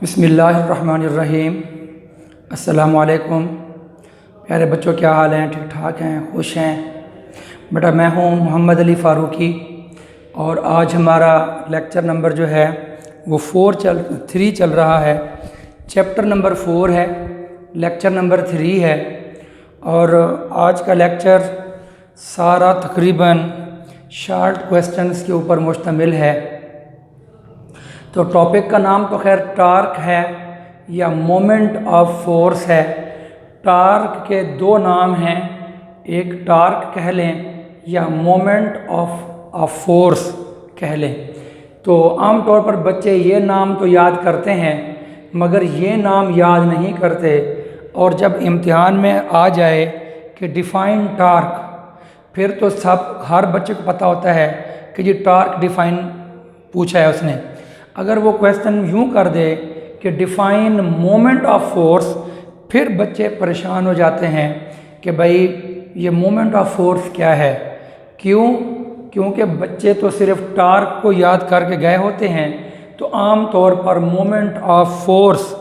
बिस्मिल्लाहिर्रहमानिर्रहीम। अस्सलामुअलैकुम। प्यारे बच्चों, क्या हाल हैं? ठीक ठाक हैं? खुश हैं? बेटा, मैं हूं मोहम्मद अली फ़ारूकी और आज हमारा लेक्चर नंबर जो है वो 3 चल रहा है। चैप्टर नंबर 4 है, लेक्चर नंबर 3 है और आज का लेक्चर सारा तकरीबन शॉर्ट क्वेश्चंस के ऊपर मुश्तमिल है। तो टॉपिक का नाम तो खैर टार्क है या मोमेंट ऑफ फोर्स है। टार्क के दो नाम हैं, एक टार्क कह लें या मोमेंट ऑफ फोर्स कह लें। तो आम तौर पर बच्चे ये नाम तो याद करते हैं मगर ये नाम याद नहीं करते, और जब इम्तिहान में आ जाए कि डिफ़ाइन टार्क, फिर तो हर बच्चे को पता होता है कि ये टार्क डिफ़ाइन पूछा है उसने। अगर वो क्वेश्चन यूँ कर दे कि डिफ़ाइन मोमेंट ऑफ फोर्स, फिर बच्चे परेशान हो जाते हैं कि भाई ये मोमेंट ऑफ फोर्स क्या है। क्योंकि बच्चे तो सिर्फ टार्क को याद करके गए होते हैं, तो आम तौर पर मोमेंट ऑफ फोर्स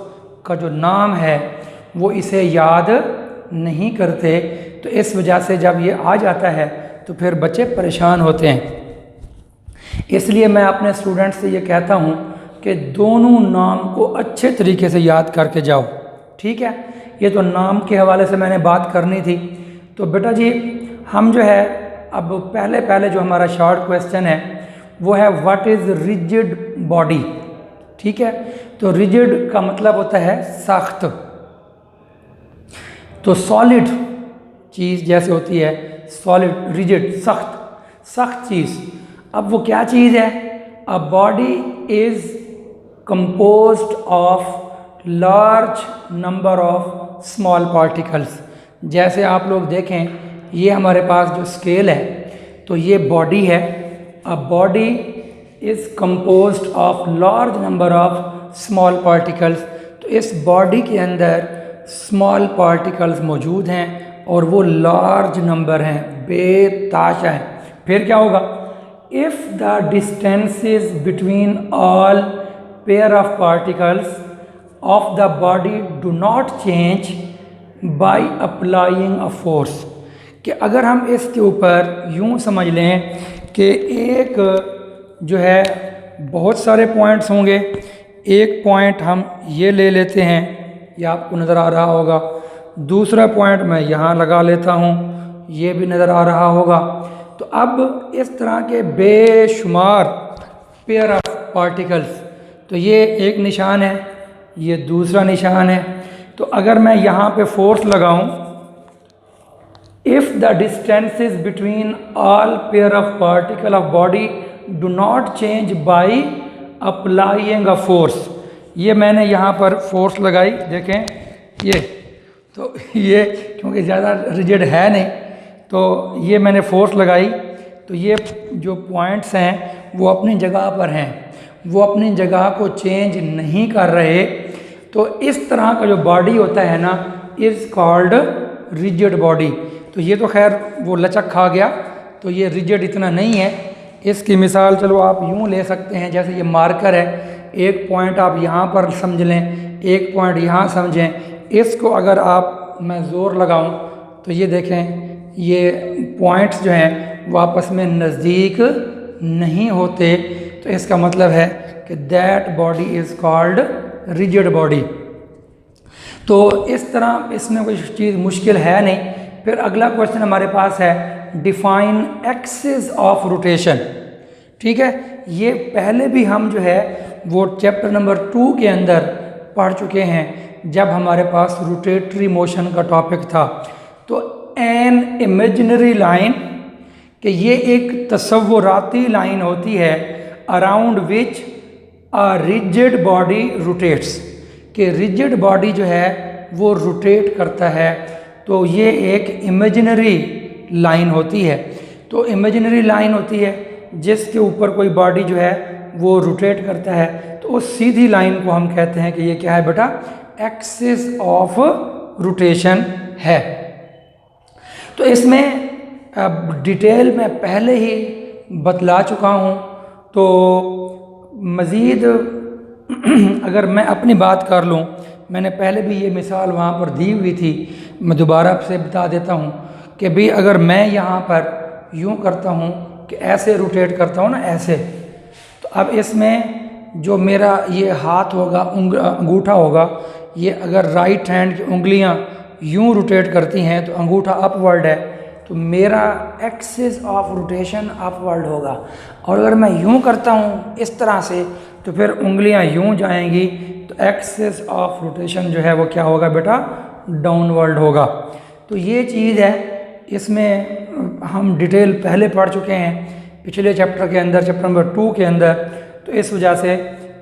का जो नाम है वो इसे याद नहीं करते। तो इस वजह से जब ये आ जाता है तो फिर बच्चे परेशान होते हैं। इसलिए मैं अपने स्टूडेंट्स से ये कहता हूँ कि दोनों नाम को अच्छे तरीके से याद करके जाओ, ठीक है। ये तो नाम के हवाले से मैंने बात करनी थी। तो बेटा जी, हम जो है अब पहले जो हमारा शॉर्ट क्वेश्चन है वो है व्हाट इज़ रिजिड बॉडी, ठीक है। तो रिजिड का मतलब होता है सख्त। तो सॉलिड चीज़ जैसे होती है, सॉलिड, रिजिड, सख्त चीज़। अब वो क्या चीज़ है? A body is composed of large number of small particles. जैसे आप लोग देखें, ये हमारे पास जो स्केल है तो ये बॉडी है। A body is composed of large number of small particles. तो इस बॉडी के अंदर स्मॉल पार्टिकल्स मौजूद हैं और वो लार्ज नंबर हैं, बेताशा हैं। फिर क्या होगा? If the distances between all pair of particles of the body do not change by applying a force. कि अगर हम इसके ऊपर यूँ समझ लें कि एक जो है बहुत सारे पॉइंट्स होंगे, एक पॉइंट हम ये ले लेते हैं, ये आपको नज़र आ रहा होगा। दूसरा पॉइंट मैं यहाँ लगा लेता हूँ, ये भी नज़र आ रहा होगा। तो अब इस तरह के बेशुमार पेयर ऑफ पार्टिकल्स, तो ये एक निशान है, ये दूसरा निशान है। तो अगर मैं यहाँ पे फोर्स लगाऊं, if the distances between all pair of particle of body do not change by applying a force. ये मैंने यहाँ पर फोर्स लगाई, देखें ये, तो ये क्योंकि ज़्यादा रिजिड है नहीं, तो ये मैंने फोर्स लगाई, तो ये जो पॉइंट्स हैं वो अपनी जगह पर हैं, वो अपनी जगह को चेंज नहीं कर रहे। तो इस तरह का जो बॉडी होता है ना, इज़ कॉल्ड रिजिड बॉडी। तो ये तो खैर वो लचक खा गया, तो ये रिजिड इतना नहीं है। इसकी मिसाल चलो आप यूँ ले सकते हैं, जैसे ये मार्कर है, एक पॉइंट आप यहाँ पर समझ लें, एक पॉइंट यहाँ समझें। इसको अगर मैं ज़ोर लगाऊं तो ये देखें, ये पॉइंट्स जो हैं वो आपस में नज़दीक नहीं होते। तो इसका मतलब है कि that body is called rigid body. तो इस तरह इसमें कोई चीज़ मुश्किल है नहीं। फिर अगला क्वेश्चन हमारे पास है डिफाइन एक्सिस ऑफ रोटेशन, ठीक है। ये पहले भी हम जो है वो चैप्टर नंबर 2 के अंदर पढ़ चुके हैं, जब हमारे पास रोटेटरी मोशन का टॉपिक था। तो एन इमेजिनरी लाइन, कि ये एक तसव्वुराती लाइन होती है around which a rigid body rotates, कि रिजिड बॉडी जो है वो रोटेट करता है। तो ये एक इमेजिनरी लाइन होती है। तो इमेजिनरी लाइन होती है जिसके ऊपर कोई बॉडी जो है वो रोटेट करता है, तो उस सीधी लाइन को हम कहते हैं कि ये क्या है बेटा? एक्सिस ऑफ रोटेशन है। तो इसमें अब डिटेल में पहले ही बतला चुका हूँ। तो मज़ीद अगर मैं अपनी बात कर लूँ, मैंने पहले भी ये मिसाल वहाँ पर दी हुई थी, मैं दोबारा आपसे बता देता हूँ कि भाई अगर मैं यहाँ पर यूँ करता हूँ कि ऐसे रोटेट करता हूँ ना ऐसे, तो अब इसमें जो मेरा ये हाथ होगा, अंगूठा होगा, ये अगर राइट हैंड की उंगलियाँ यूँ रोटेट करती हैं तो अंगूठा अपवर्ड है, तो मेरा एक्सिस ऑफ रोटेशन अपवर्ड होगा। और अगर मैं यूँ करता हूँ इस तरह से तो फिर उंगलियाँ यूँ जाएंगी, तो एक्सिस ऑफ रोटेशन जो है वो क्या होगा बेटा, डाउनवर्ड होगा। तो ये चीज़ है, इसमें हम डिटेल पहले पढ़ चुके हैं पिछले चैप्टर के अंदर, चैप्टर नंबर 2 के अंदर। तो इस वजह से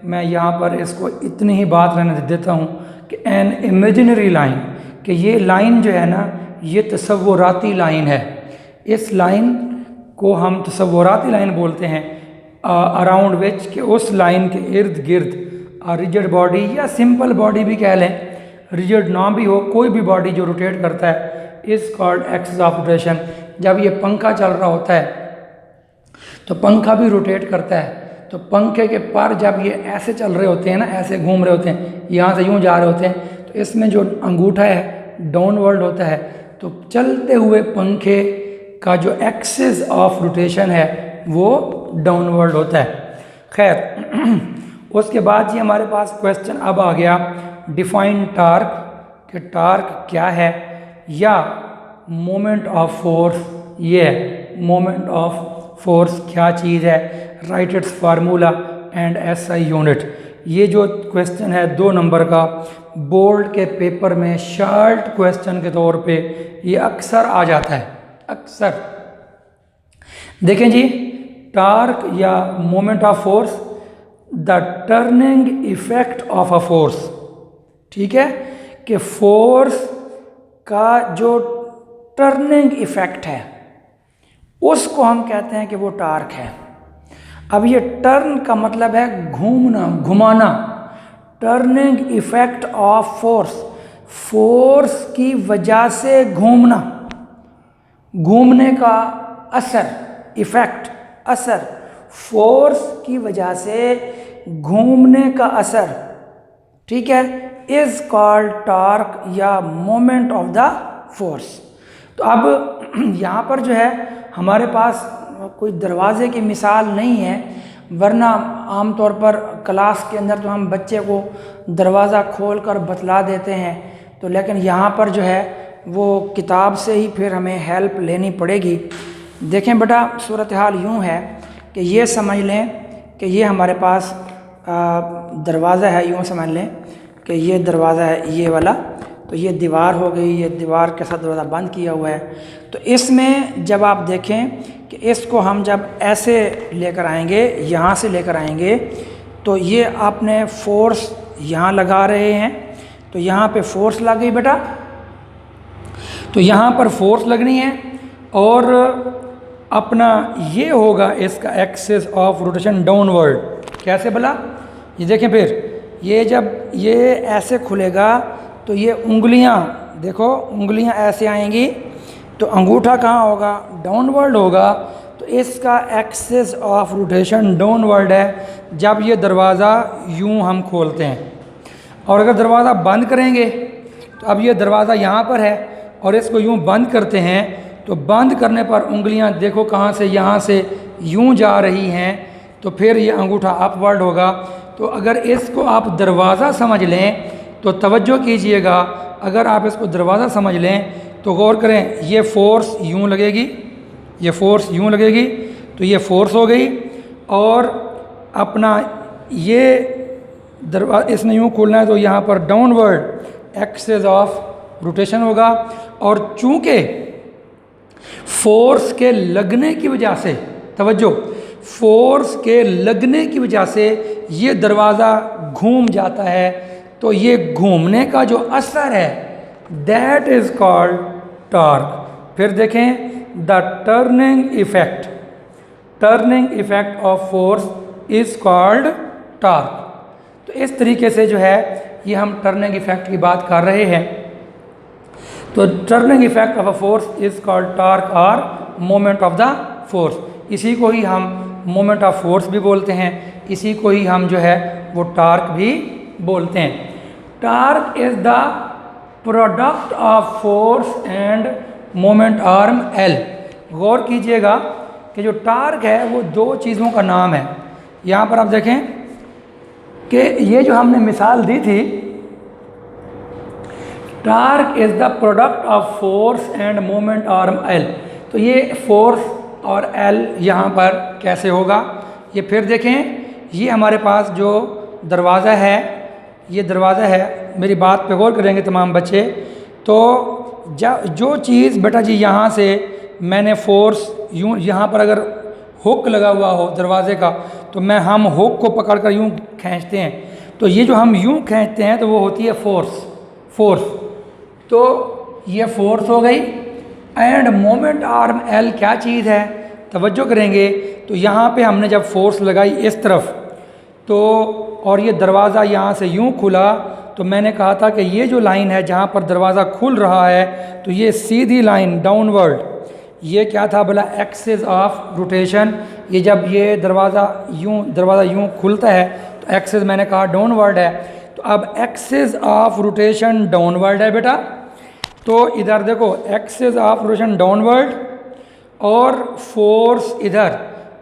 मैं यहाँ पर इसको इतनी ही बात रहने देता हूँ कि एन इमेजिनरी लाइन, कि ये लाइन जो है ना ये तसव्वुराती लाइन है। इस लाइन को हम तसव्वुराती लाइन बोलते हैं, अराउंड विच, कि उस लाइन के इर्द गिर्द रिजिड बॉडी या सिंपल बॉडी भी कह लें, रिजिड ना भी हो, कोई भी बॉडी जो रोटेट करता है is called axis of rotation. जब ये पंखा चल रहा होता है तो पंखा भी रोटेट करता है, तो पंखे के पर जब ये ऐसे चल रहे होते हैं ना, ऐसे घूम रहे होते हैं, यहाँ से यूँ जा रहे होते हैं, तो इसमें जो अंगूठा है डाउनवर्ड होता है, तो चलते हुए पंखे का जो एक्सिस ऑफ रोटेशन है वो डाउनवर्ड होता है। खैर उसके बाद जी हमारे पास क्वेश्चन अब आ गया डिफाइन टार्क, कि टार्क क्या है, या मोमेंट ऑफ फोर्स, ये मोमेंट ऑफ फोर्स क्या चीज़ है, right it's formula and SI unit. ये जो क्वेश्चन है 2 नंबर का, बोर्ड के पेपर में शॉर्ट क्वेश्चन के तौर पे ये अक्सर आ जाता है, अक्सर। देखें जी, टार्क या moment of force, the turning effect of a force, ठीक है, कि फोर्स का जो टर्निंग इफेक्ट है उसको हम कहते हैं कि वो टार्क है। अब ये टर्न का मतलब है घूमना, घुमाना, turning effect of force, force की वजह से घूमना, घूमने का असर, इफेक्ट, असर, फोर्स की वजह से घूमने का असर, ठीक है, इज कॉल्ड टार्क या मोमेंट ऑफ द फोर्स। तो अब यहाँ पर जो है हमारे पास कोई दरवाजे की मिसाल नहीं है, वरना आमतौर पर क्लास के अंदर तो हम बच्चे को दरवाज़ा खोल कर बतला देते हैं, तो लेकिन यहाँ पर जो है वो किताब से ही फिर हमें हेल्प लेनी पड़ेगी। देखें बेटा, सूरत हाल यूँ है कि ये समझ लें कि ये हमारे पास दरवाज़ा है, यूँ समझ लें कि ये दरवाज़ा है ये वाला, तो ये दीवार हो गई, ये दीवार के साथ दरवाज़ा बंद किया हुआ है। तो इसमें जब आप देखें कि इसको हम जब ऐसे लेकर आएंगे, यहाँ से लेकर आएंगे, तो ये आपने फोर्स यहाँ लगा रहे हैं, तो यहाँ पे फोर्स लग गई बेटा, तो यहाँ पर फोर्स लगनी है, और अपना ये होगा इसका एक्सिस ऑफ रोटेशन डाउनवर्ड। कैसे भला, ये देखें, फिर ये जब ये ऐसे खुलेगा तो ये उंगलियां, देखो उंगलियां ऐसे आएंगी, तो अंगूठा कहाँ होगा, डाउनवर्ड होगा, तो इसका एक्सिस ऑफ रोटेशन डाउनवर्ड है जब ये दरवाज़ा यूं हम खोलते हैं। और अगर दरवाज़ा बंद करेंगे तो अब ये दरवाज़ा यहाँ पर है और इसको यूं बंद करते हैं, तो बंद करने पर उंगलियां देखो कहाँ से, यहाँ से यूं जा रही हैं, तो फिर ये अंगूठा अपवर्ड होगा। तो अगर इसको आप दरवाज़ा समझ लें तो तवज्जो कीजिएगा, अगर आप इसको दरवाज़ा समझ लें तो गौर करें, ये फोर्स यूं लगेगी, ये फोर्स यूं लगेगी, तो ये फोर्स हो गई, और अपना ये दरवाज़ा इसने यूं खोलना है तो यहाँ पर डाउनवर्ड एक्सिस ऑफ रोटेशन होगा। और चूँकि फोर्स के लगने की वजह से, तवज्जो, फोर्स के लगने की वजह से ये दरवाज़ा घूम जाता है, तो ये घूमने का जो असर है दैट इज़ कॉल्ड टॉर्क। फिर देखें, the turning effect, turning effect of force is called torque. तो इस तरीके से जो है ये हम टर्निंग इफेक्ट की बात कर रहे हैं। तो turning effect of a force is called torque और मोमेंट ऑफ द फोर्स। इसी को ही हम मोमेंट ऑफ फोर्स भी बोलते हैं, इसी को ही हम जो है वो टार्क भी बोलते हैं। Torque is the product of force and moment arm L. गौर कीजिएगा कि जो टार्क है वो दो चीज़ों का नाम है। यहाँ पर आप देखें कि ये जो हमने मिसाल दी थी, torque is the product of force and moment arm L, तो ये फोर्स और एल यहाँ पर कैसे होगा, ये फिर देखें। ये हमारे पास जो दरवाज़ा है, ये दरवाज़ा है, मेरी बात पे गौर करेंगे तमाम बच्चे। तो जो चीज़ बेटा जी यहाँ से मैंने फोर्स यूँ, यहाँ पर अगर हुक लगा हुआ हो दरवाजे का, तो हम हुक को पकड़कर यूँ खींचते हैं, तो ये जो हम यूँ खींचते हैं तो वो होती है फोर्स। तो ये फोर्स हो गई। एंड मोमेंट आर्म एल क्या चीज़ है, तवज्जो करेंगे तो यहाँ पे हमने जब फोर्स लगाई इस तरफ, तो और ये दरवाज़ा यहाँ से यूँ खुला, तो मैंने कहा था कि ये जो लाइन है जहाँ पर दरवाज़ा खुल रहा है, तो ये सीधी लाइन डाउनवर्ड, ये क्या था बोला, एक्सिस ऑफ रोटेशन। ये जब ये दरवाज़ा यूँ खुलता है तो एक्सिस मैंने कहा डाउनवर्ड है। तो अब एक्सिस ऑफ रोटेशन डाउनवर्ड है बेटा, तो इधर देखो एक्सिस ऑफ रोटेशन डाउनवर्ड और फोर्स इधर,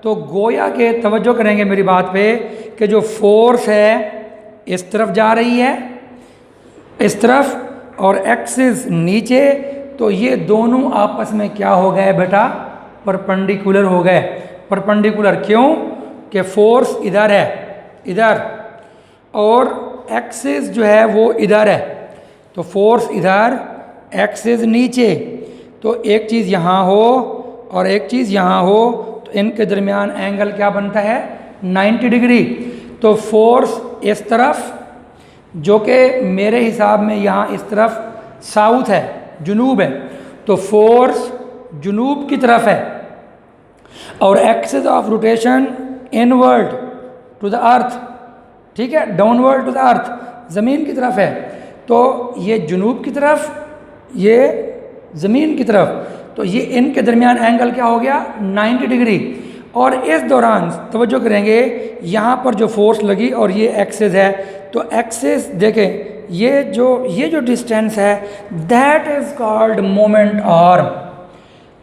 तो गोया के तवज्जो करेंगे मेरी बात पे कि जो फोर्स है इस तरफ जा रही है, इस तरफ, और एक्सिस नीचे, तो ये दोनों आपस में क्या हो गए बेटा, परपेंडिकुलर हो गए। परपेंडिकुलर क्यों, कि फोर्स इधर है, इधर, और एक्सिस जो है वो इधर है, तो फोर्स इधर, एक्सिस नीचे, तो एक चीज़ यहाँ हो और एक चीज़ यहाँ हो, तो इनके दरमियान एंगल क्या बनता है, 90 डिग्री। तो फोर्स इस तरफ, जो कि मेरे हिसाब में यहाँ इस तरफ साउथ है, जुनूब है, तो फोर्स जुनूब की तरफ है, और axis of rotation inward to the earth, ठीक है, डाउनवर्ड टू द अर्थ, ज़मीन की तरफ है। तो ये जुनूब की तरफ, ये ज़मीन की तरफ, तो ये इनके दरमियान एंगल क्या हो गया, 90 डिग्री। और इस दौरान तवज्जो करेंगे, यहाँ पर जो फोर्स लगी और ये एक्सिस है, तो एक्सिस देखें, ये जो डिस्टेंस है, that is called moment arm.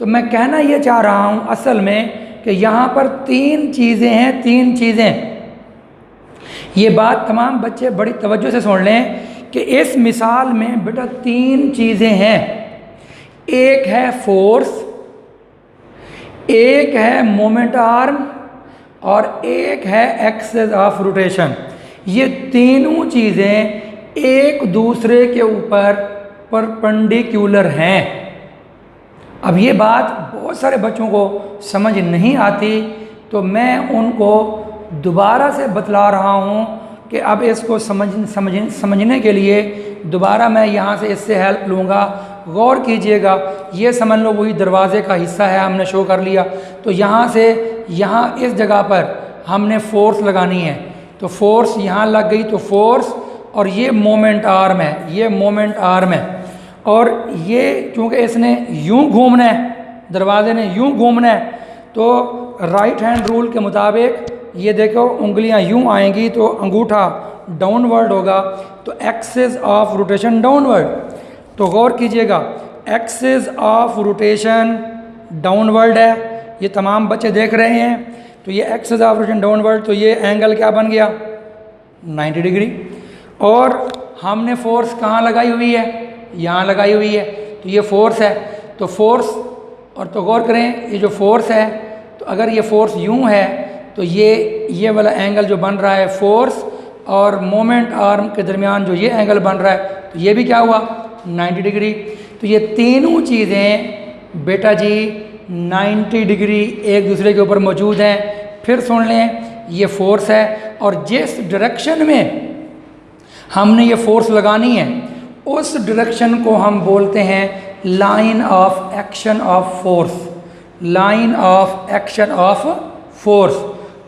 तो मैं कहना ये चाह रहा हूँ असल में कि यहाँ पर तीन चीज़ें। ये बात तमाम बच्चे बड़ी तवज्जो से सुन लें कि इस मिसाल में बेटा तीन चीज़ें हैं। एक है फोर्स, एक है मोमेंट आर्म, और एक है एक्सिस ऑफ रोटेशन। ये तीनों चीज़ें एक दूसरे के ऊपर परपेंडिकुलर हैं। अब ये बात बहुत सारे बच्चों को समझ नहीं आती, तो मैं उनको दोबारा से बतला रहा हूँ कि अब इसको समझने के लिए दोबारा मैं यहाँ से इससे हेल्प लूँगा। गौर कीजिएगा, ये समझ लो वही दरवाज़े का हिस्सा है, हमने शो कर लिया। तो यहाँ से यहाँ इस जगह पर हमने फोर्स लगानी है, तो फोर्स यहाँ लग गई, तो फोर्स, और ये मोमेंट आर्म है, ये मोमेंट आर्म है। और ये क्योंकि इसने यूँ घूमना है, दरवाजे ने यूँ घूमना है, तो राइट हैंड रूल के मुताबिक ये देखो उंगलियां यूँ आएंगी, तो अंगूठा डाउनवर्ड होगा, तो एक्सिस ऑफ रोटेशन डाउनवर्ड। तो गौर कीजिएगा, एक्सिस ऑफ रोटेशन डाउनवर्ड है, ये तमाम बच्चे देख रहे हैं। तो ये एक्सिस ऑफ रोटेशन डाउनवर्ड, तो ये एंगल क्या बन गया, 90 डिग्री। और हमने फोर्स कहाँ लगाई हुई है, यहाँ लगाई हुई है, तो ये फोर्स है। तो फोर्स, और तो गौर करें, ये जो फोर्स है, तो अगर ये फोर्स यूँ है, तो ये वाला एंगल जो बन रहा है फोर्स और मोमेंट आर्म के दरमियान जो ये एंगल बन रहा है, तो ये भी क्या हुआ, 90 डिग्री। तो ये तीनों चीज़ें बेटा जी 90 डिग्री एक दूसरे के ऊपर मौजूद हैं। फिर सुन लें, ये फोर्स है, और जिस डायरेक्शन में हमने ये फोर्स लगानी है, उस डायरेक्शन को हम बोलते हैं line of action of force, line of action of force.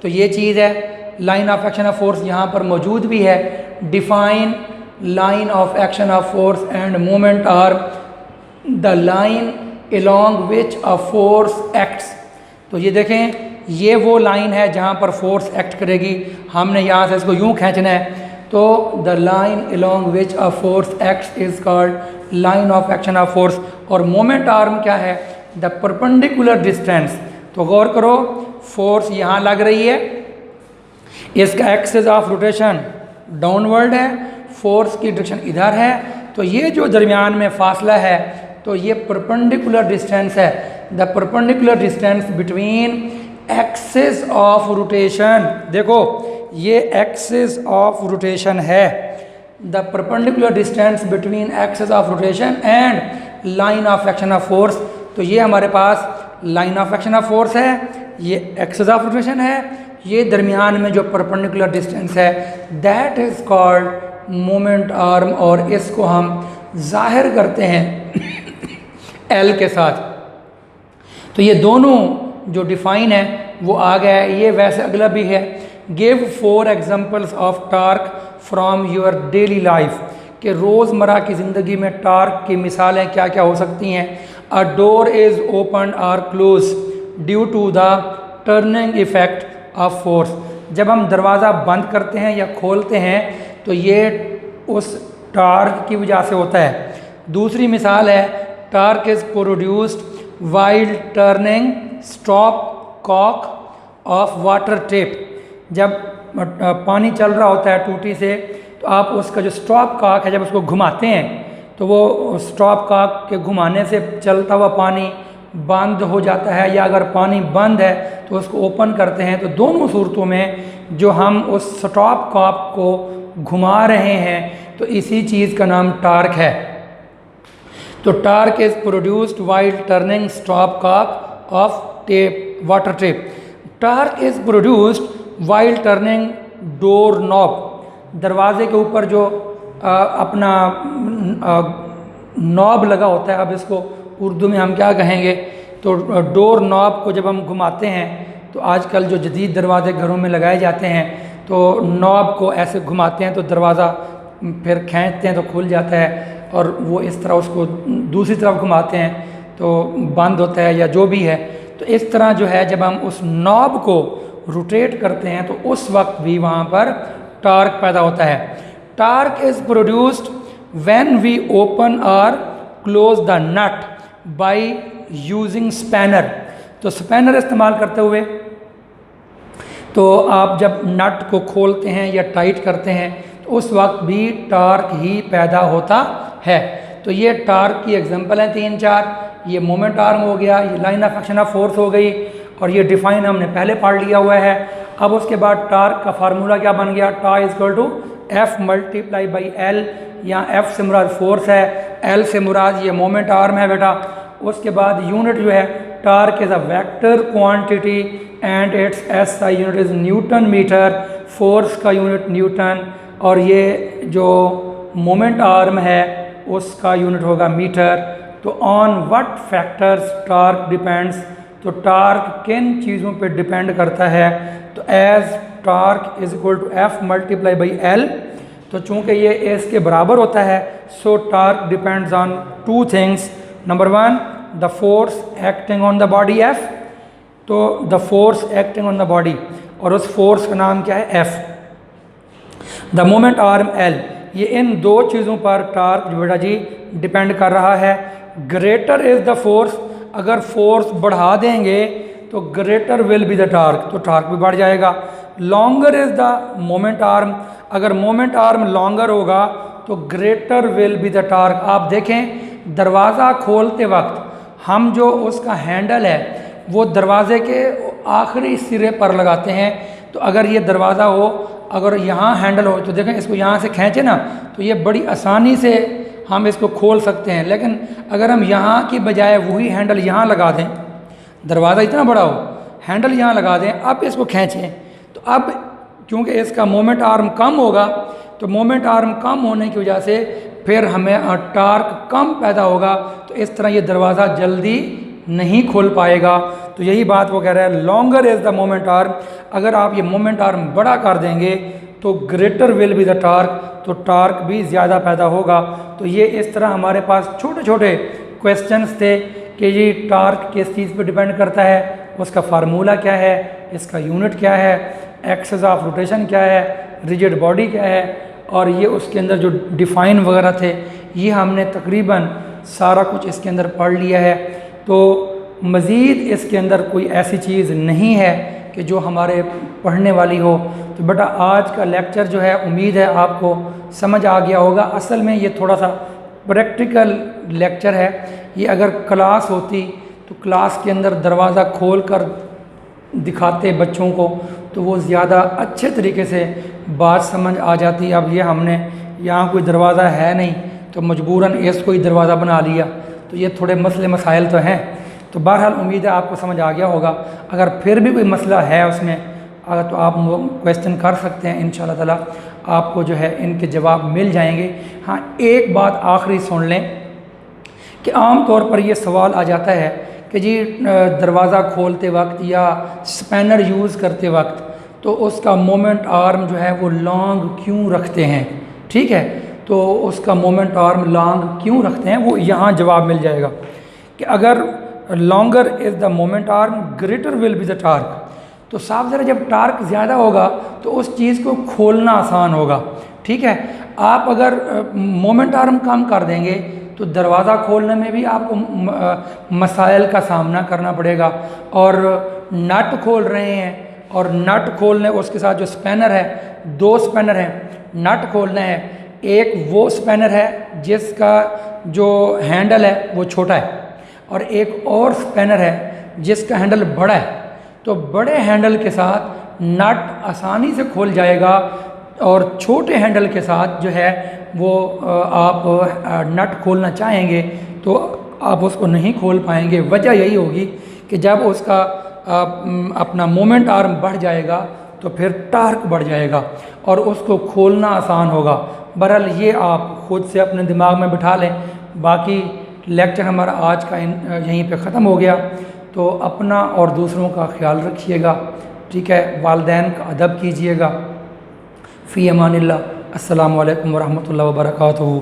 तो ये चीज़ है, line of action of force यहाँ पर मौजूद भी है। Define line of action of force and moment are the line along which a force acts। तो ये देखें, ये वो लाइन है जहाँ पर फोर्स एक्ट करेगी, हमने यहाँ से इसको यूँ खींचना है। तो the line along which a force acts is called line of action of force. और मोमेंट आर्म क्या है? The perpendicular distance. तो गौर करो, फोर्स यहाँ लग रही है, इसका एक्सिस ऑफ रोटेशन डाउनवर्ड है, फोर्स की डायरेक्शन इधर है, तो ये जो दरमियान में फासला है तो ये परपेंडिकुलर डिस्टेंस है। The perpendicular distance between axis of rotation, देखो ये एक्सिस ऑफ रोटेशन है, the perpendicular distance between axis of rotation and line of action of force. तो ये हमारे पास line of action of force है, ये एक्सिस ऑफ रोटेशन है, ये दरमियान में जो परपेंडिकुलर डिस्टेंस है that is called moment arm, और इसको हम जाहिर करते हैं एल के साथ। तो ये दोनों जो डिफाइन है वो आ गया है। ये वैसे अगला भी है, give 4 examples of torque from your daily life, कि रोज़मर्रा की ज़िंदगी में टार्क की मिसालें क्या क्या हो सकती हैं। अ डोर इज़ ओपन और close due to the turning effect of force. जब हम दरवाज़ा बंद करते हैं या खोलते हैं तो ये उस टार्क की वजह से होता है। दूसरी मिसाल है, torque is produced while turning stop cock of water tap. जब पानी चल रहा होता है टूटी से, तो आप उसका जो स्टॉप कॉक है जब उसको घुमाते हैं तो वो स्टॉप कॉक के घुमाने से चलता हुआ पानी बंद हो जाता है, या अगर पानी बंद है तो उसको ओपन करते हैं। तो दोनों सूरतों में जो हम उस स्टॉप कॉक को घुमा रहे हैं तो इसी चीज़ का नाम टार्क है। तो torque is produced while turning stop cock of tap water tap. Torque is produced while turning door knob. दरवाजे के ऊपर जो अपना नॉब लगा होता है, अब इसको उर्दू में हम क्या कहेंगे, तो डोर नॉब को जब हम घुमाते हैं, तो आजकल जो जदीद दरवाजे घरों में लगाए जाते हैं तो नॉब को ऐसे घुमाते हैं तो दरवाज़ा फिर खींचते हैं तो खुल जाता है, और वो इस तरह उसको दूसरी तरफ घुमाते हैं तो बंद होता है या जो भी है। तो इस तरह जो है जब हम उस नॉब को रोटेट करते हैं तो उस वक्त भी वहाँ पर टार्क पैदा होता है। Torque is produced when we open और close the nut by using spanner. तो स्पैनर इस्तेमाल करते हुए, तो आप जब नट को खोलते हैं या टाइट करते हैं तो उस वक्त भी टार्क ही पैदा होता है। तो ये टार्क की एग्जांपल हैं 3-4। ये मोमेंट आर्म हो गया, ये line of action of force हो गई, और ये डिफाइन हमने पहले पढ़ लिया हुआ है। अब उसके बाद टार्क का फार्मूला क्या बन गया, tau is equal to F multiply by L. यहाँ एफ से मुराद फोर्स है, एल से मुराद ये मोमेंट आर्म है बेटा। उसके बाद यूनिट जो है, torque is a vector quantity and its S I unit is newton metre, force का यूनिट न्यूटन, और ये जो मोमेंट आर्म है उसका यूनिट होगा मीटर। तो on what factors torque depends, तो टार्क किन चीज़ों पे डिपेंड करता है, तो as torque is equal to F multiply by L. तो चूँकि ये एस के बराबर होता है, so torque depends on 2 things. Number 1 the force acting on the body F, तो the force acting on the body, और उस फोर्स का नाम क्या है, F. The moment arm L, ये इन 2 चीज़ों पर टार्क जो बेटा जी डिपेंड कर रहा है। ग्रेटर इज़ द फोर्स, अगर फोर्स बढ़ा देंगे तो greater will be the torque, तो टार्क भी बढ़ जाएगा। Longer is the moment arm, अगर मोमेंट आर्म लॉन्गर होगा तो greater will be the torque. आप देखें दरवाज़ा खोलते वक्त हम जो उसका हैंडल है वो दरवाजे के आखिरी सिरे पर लगाते हैं। तो अगर ये दरवाज़ा हो, अगर यहाँ हैंडल हो तो देखें इसको यहाँ से खींचे ना तो ये बड़ी आसानी से हम इसको खोल सकते हैं। लेकिन अगर हम यहाँ की बजाय वही हैंडल यहाँ लगा दें, दरवाज़ा इतना बड़ा हो, हैंडल यहाँ लगा दें, अब इसको खींचें, तो अब क्योंकि इसका मोमेंट आर्म कम होगा, तो मोमेंट आर्म कम होने की वजह से फिर हमें टार्क कम पैदा होगा, तो इस तरह ये दरवाज़ा जल्दी नहीं खोल पाएगा। तो यही बात वो कह रहा है, longer is the moment arm, अगर आप ये मोमेंट आर्म बड़ा कर देंगे तो greater will be the torque, तो टार्क भी ज़्यादा पैदा होगा। तो ये इस तरह हमारे पास छोटे छोटे क्वेश्चंस थे कि ये टार्क किस चीज़ पे डिपेंड करता है, उसका फार्मूला क्या है, इसका यूनिट क्या है, एक्सेस ऑफ रोटेशन क्या है, रिजिड बॉडी क्या है, और ये उसके अंदर जो डिफ़ाइन वगैरह थे ये हमने तकरीबन सारा कुछ इसके अंदर पढ़ लिया है। तो मज़ीद इसके अंदर कोई ऐसी चीज़ नहीं है कि जो हमारे पढ़ने वाली हो। तो बेटा आज का लेक्चर जो है उम्मीद है आपको समझ आ गया होगा। असल में ये थोड़ा सा प्रैक्टिकल लेक्चर है। ये अगर क्लास होती तो क्लास के अंदर दरवाज़ा खोल कर दिखाते बच्चों को तो वो ज़्यादा अच्छे तरीके से बात समझ आ जाती। अब ये हमने यहाँ कोई दरवाज़ा है नहीं तो मजबूरन इसको ही दरवाज़ा बना लिया, तो ये थोड़े मसले मसाइल तो हैं। तो बहरहाल उम्मीद है आपको समझ आ गया होगा। अगर फिर भी कोई मसला है उसमें अगर तो आप क्वेश्चन कर सकते हैं, इंशाल्लाह ताला आपको जो है इनके जवाब मिल जाएंगे। हाँ, एक बात आखिरी सुन लें कि आम तौर पर ये सवाल आ जाता है कि जी दरवाज़ा खोलते वक्त या स्पैनर यूज़ करते वक्त तो उसका मोमेंट आर्म जो है वो लॉन्ग क्यों रखते हैं। ठीक है, तो उसका मोमेंट आर्म लॉन्ग क्यों रखते हैं वो यहाँ जवाब मिल जाएगा कि अगर longer is the moment arm greater will be the torque. तो साफ ज़रा जब टार्क ज़्यादा होगा तो उस चीज़ को खोलना आसान होगा। ठीक है, आप अगर मोमेंट आर्म कम कर देंगे तो दरवाज़ा खोलने में भी आपको मसाइल का सामना करना पड़ेगा। और नट खोल रहे हैं और नट खोलने उसके साथ जो स्पैनर है, दो स्पैनर हैं, नट खोलना है। एक वो स्पैनर है जिसका जो हैंडल है वो छोटा है और एक और स्पैनर है जिसका हैंडल बड़ा है। तो बड़े हैंडल के साथ नट आसानी से खुल जाएगा और छोटे हैंडल के साथ जो है वो आप नट खोलना चाहेंगे तो आप उसको नहीं खोल पाएंगे। वजह यही होगी कि जब उसका अपना मोमेंट आर्म बढ़ जाएगा तो फिर टार्क बढ़ जाएगा और उसको खोलना आसान होगा। बहरहाल ये आप ख़ुद से अपने दिमाग में बिठा लें। बाकी लेक्चर हमारा आज का यहीं पे ख़त्म हो गया। तो अपना और दूसरों का ख्याल रखिएगा। ठीक है, वालिदैन का अदब कीजिएगा। फ़ी अमानिल्लाह। अस्सलामु अलैकुम वरहमतुल्लाहि वबरकातुहू।